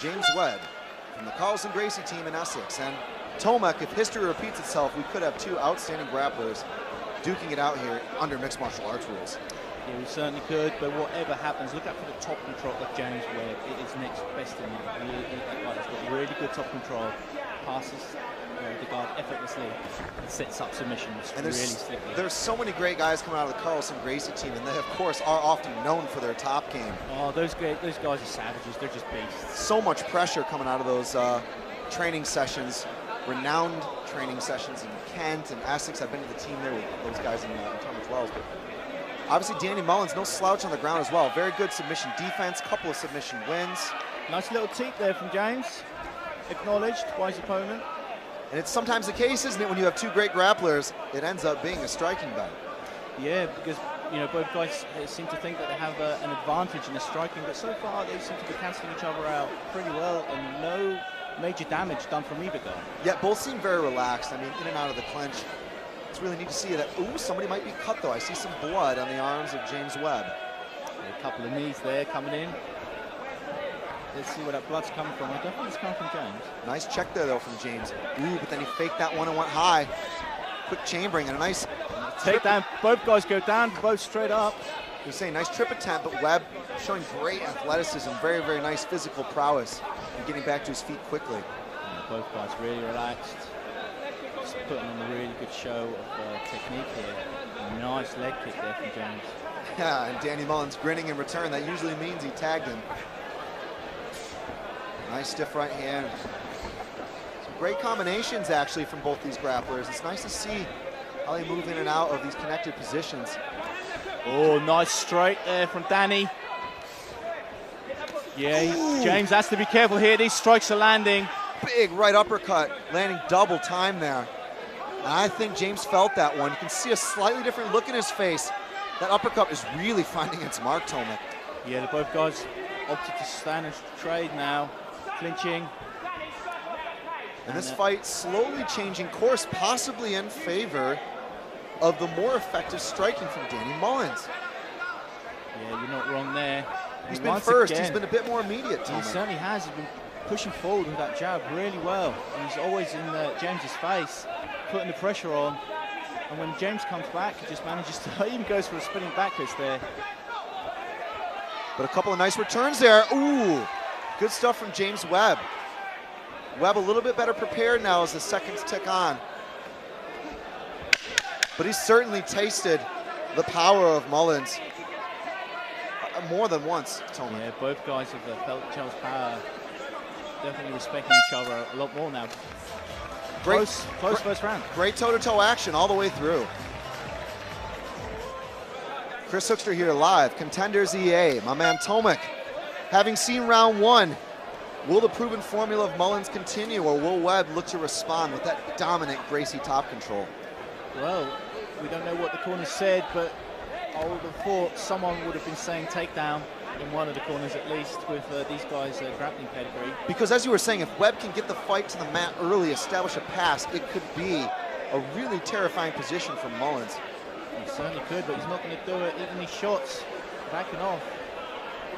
James Webb from the Carlson Gracie team in Essex. And Tomek, if history repeats itself, we could have two outstanding grapplers duking it out here under mixed martial arts rules. Yeah, we certainly could, but whatever happens, look out for the top control of James Webb. It is next best in him. He's got really good top control, passes the guard effortlessly, and sets up submissions. And really slickly. There's so many great guys coming out of the Carlson Gracie team, and they, of course, are often known for their top game. Oh, those guys are savages. They're just beasts. So much pressure coming out of those training sessions, renowned training sessions in Kent and Essex. I've been to the team there with those guys in Tunbridge Wells. But obviously, Danny Mullins, no slouch on the ground as well. Very good submission defense, couple of submission wins. Nice little teep there from James. Acknowledged by his opponent. And it's sometimes the case, isn't it, when you have two great grapplers, it ends up being a striking bout. Yeah, because both guys seem to think that they have an advantage in the striking, but so far they seem to be cancelling each other out pretty well, and no major damage done from either guy. Yeah, both seem very relaxed. I mean, in and out of the clinch. It's really neat to see that. Ooh, somebody might be cut though. I see some blood on the arms of James Webb. A couple of knees there coming in. Let's see where that blood's coming from. I don't think it's coming from James. Nice check there though from James. Ooh, but then he faked that one and went high. Quick chambering and a nice takedown. Both guys go down, both straight up. You're saying nice trip attempt, but Webb showing great athleticism, very, very nice physical prowess, and getting back to his feet quickly. Yeah, both guys really relaxed. Just putting on a really good show of technique here. Nice leg kick there from James. Yeah, and Danny Mullins grinning in return. That usually means he tagged him. Nice stiff right hand. Some great combinations actually from both these grapplers. It's nice to see how they move in and out of these connected positions. Oh, nice straight there from Danny. Yeah, James has to be careful here. These strikes are landing. Big right uppercut, landing double time there. And I think James felt that one. You can see a slightly different look in his face. That uppercut is really finding its mark, Tomek. Yeah, both guys opted to stand and trade now, clinching. And this fight slowly changing course, possibly in favor of the more effective striking from Danny Mullins. Yeah, you're not wrong there. He's been first. He's been a bit more immediate, Tomek. He certainly has. He's been pushing forward with that jab really well. And he's always in James's face, putting the pressure on. And when James comes back, he just manages to, even goes for a spinning backwards there. But a couple of nice returns there. Ooh, good stuff from James Webb. Webb a little bit better prepared now as the seconds tick on. But he's certainly tasted the power of Mullins more than once, Tony. Yeah, both guys have felt each other's power. Definitely respecting each other a lot more now. Close first round. Great toe-to-toe action all the way through. Chris Hookster here live, Contenders EA, my man Tomek. Having seen round one, will the proven formula of Mullins continue, or will Webb look to respond with that dominant Gracie top control? Well, we don't know what the corner said, but I would have thought someone would have been saying takedown in one of the corners at least with these guys' grappling pedigree. Because as you were saying, if Webb can get the fight to the mat early, establish a pass, it could be a really terrifying position for Mullins. He certainly could, but he's not going to do it. Even these shots, backing off,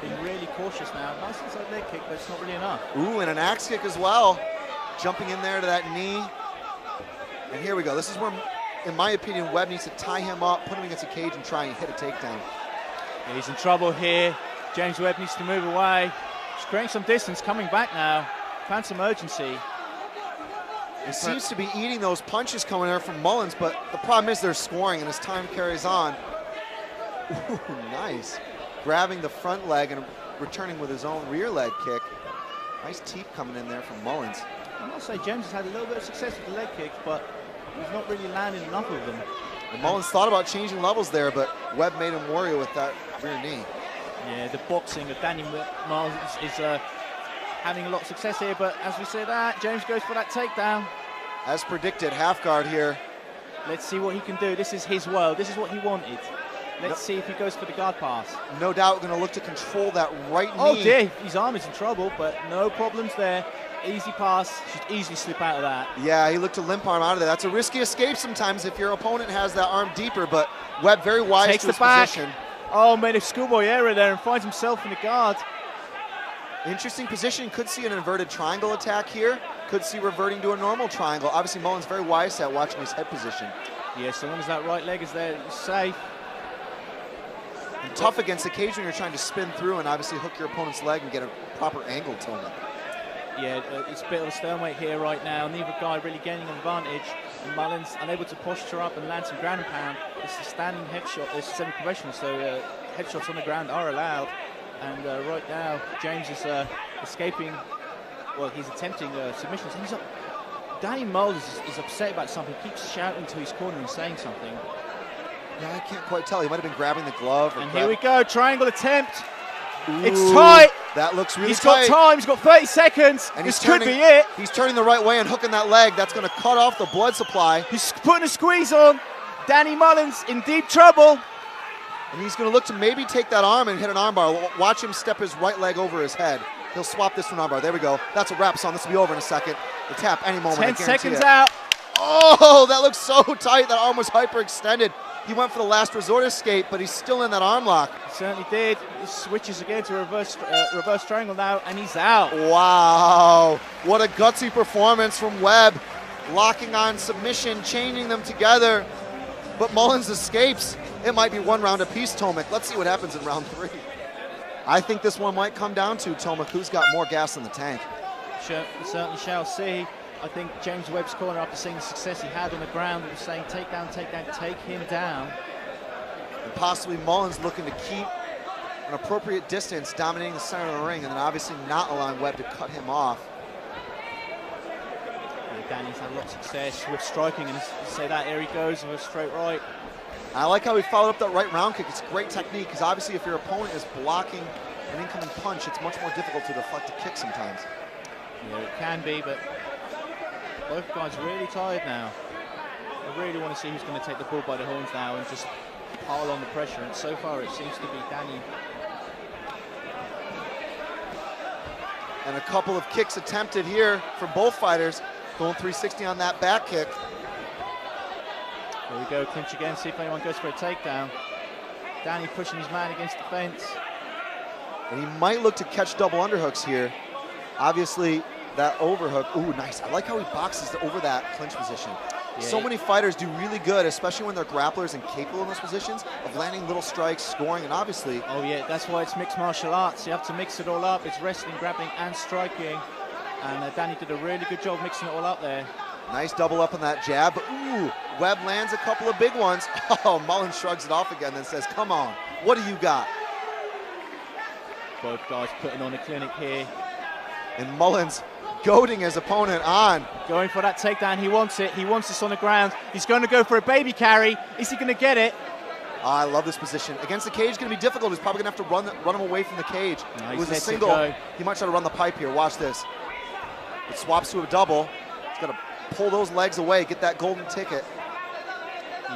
being really cautious now. Nice inside leg kick, but it's not really enough. Ooh, and an axe kick as well. Jumping in there to that knee. And here we go. This is where, in my opinion, Webb needs to tie him up, put him against a cage, and try and hit a takedown. Yeah, he's in trouble here. James Webb needs to move away. He's creating some distance, coming back now. Found some urgency. He seems to be eating those punches coming there from Mullins, but the problem is they're scoring, and as time carries on. Ooh, nice. Grabbing the front leg and returning with his own rear leg kick. Nice teep coming in there from Mullins. I must say James has had a little bit of success with the leg kicks, but he's not really landing enough of them. And Mullins thought about changing levels there, but Webb made him worry with that rear knee. Yeah, the boxing of Danny Mullins is having a lot of success here, but as we say that, James goes for that takedown. As predicted, half guard here. Let's see what he can do. This is his world. This is what he wanted. Let's see if he goes for the guard pass. No doubt going to look to control that right knee. Oh dear, his arm is in trouble, but no problems there. Easy pass, should easily slip out of that. Yeah, he looked to limp arm out of there. That's a risky escape sometimes if your opponent has that arm deeper, but Webb very wise Takes to the his back. position. Oh, made a schoolboy error there and finds himself in the guard. Interesting position. Could see an inverted triangle attack here. Could see reverting to a normal triangle. Obviously, Mullins very wise at watching his head position. Yeah, so long as that right leg is there, it's safe. And tough against the cage when you're trying to spin through and obviously hook your opponent's leg and get a proper angle to him. Yeah, it's a bit of a stalemate here right now. Neither guy really gaining an advantage. And Mullins unable to posture up and land some ground and pound. It's a standing headshot. It's semi-professional, so headshots on the ground are allowed. And right now, James is escaping. Well, he's attempting submissions. And Danny Mullins is upset about something. He keeps shouting to his corner and saying something. Yeah, I can't quite tell. He might have been grabbing the glove. And here we go, triangle attempt. Ooh, it's tight. That looks really He's tight. got time. He's got 30 seconds. And this could be it. He's turning the right way and hooking that leg. That's going to cut off the blood supply. He's putting a squeeze on. Danny Mullins in deep trouble. And he's going to look to maybe take that arm and hit an armbar. Watch him step his right leg over his head. He'll swap this for an armbar. There we go. That's a wrap, son. This will be over in a second. The tap any moment. 10 seconds out. Oh, that looks so tight. That arm was hyperextended. He went for the last resort escape, but he's still in that arm lock. He certainly did. He switches again to reverse triangle now, and he's out. Wow. What a gutsy performance from Webb. Locking on submission, chaining them together. But Mullins escapes. It might be one round apiece, Tomek. Let's see what happens in round 3. I think this one might come down to Tomek, who's got more gas in the tank. Sure, we certainly shall see. I think James Webb's corner, after seeing the success he had on the ground, was saying take down, take him down. And possibly Mullins looking to keep an appropriate distance, dominating the center of the ring, and then obviously not allowing Webb to cut him off. Yeah, Danny's had a lot of success with striking, and say that, here he goes with a straight right. I like how he followed up that right round kick. It's great technique, because obviously if your opponent is blocking an incoming punch, it's much more difficult to deflect a kick sometimes. Yeah, it can be, but both guys really tired now. I really want to see who's going to take the bull by the horns now and just pile on the pressure. And so far, it seems to be Danny. And a couple of kicks attempted here from both fighters, going 360 on that back kick. Here we go, clinch again, see if anyone goes for a takedown. Danny pushing his man against the fence. And he might look to catch double underhooks here. Obviously, that overhook, ooh, nice. I like how he boxes over that clinch position. Yeah. So many fighters do really good, especially when they're grapplers and capable in those positions, of landing little strikes, scoring, and obviously... Oh yeah, that's why it's mixed martial arts. You have to mix it all up. It's wrestling, grappling, and striking. And Danny did a really good job mixing it all up there. Nice double up on that jab, but ooh, Webb lands a couple of big ones. Oh, Mullins shrugs it off again and says, come on, what do you got? Both guys putting on a clinic here. And Mullins goading his opponent on. Going for that takedown, he wants it. He wants this on the ground. He's going to go for a baby carry. Is he going to get it? Oh, I love this position. Against the cage, it's going to be difficult. He's probably going to have to run him away from the cage. No, it was a single. He might try to run the pipe here. Watch this. It swaps to a double. He's got to pull those legs away, get that golden ticket.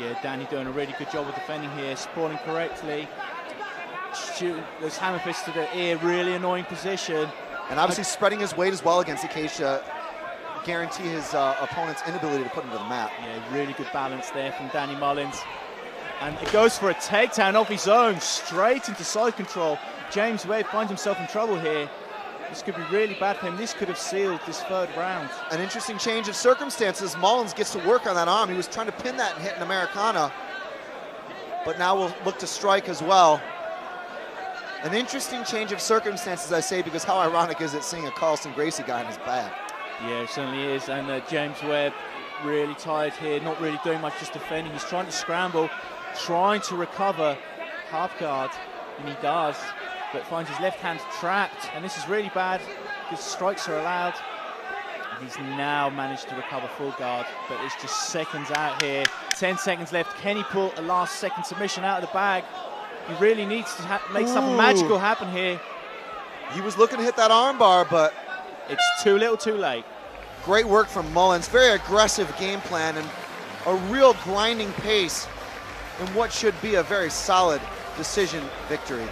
Yeah, Danny doing a really good job of defending here, sprawling correctly. Shooting those hammer fists to the ear, really annoying position. And obviously spreading his weight as well against the cage to guarantee his opponent's inability to put him to the mat. Yeah, really good balance there from Danny Mullins. And it goes for a takedown off his own, straight into side control. James Webb finds himself in trouble here. This could be really bad for him. This could have sealed this third round. An interesting change of circumstances. Mullins gets to work on that arm. He was trying to pin that and hit an Americana, but now we'll look to strike as well. An interesting change of circumstances, I say, because how ironic is it seeing a Carlson Gracie guy in his back? Yeah, it certainly is. And James Webb really tired here, not really doing much, just defending. He's trying to scramble, trying to recover half guard, and he does, but finds his left hand trapped. And this is really bad because strikes are allowed. And he's now managed to recover full guard, but it's just seconds out here. 10 seconds left. Can he pull a last second submission out of the bag? He really needs to make something magical happen here. He was looking to hit that armbar, but it's too little too late. Great work from Mullins. Very aggressive game plan and a real grinding pace in what should be a very solid decision victory.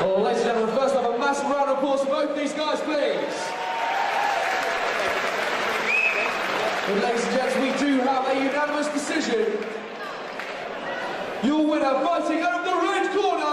Well, ladies and gentlemen, first off, a massive round of applause for both these guys, please. And ladies and gents, we do have a unanimous decision. Your winner, fighting out of the red corner,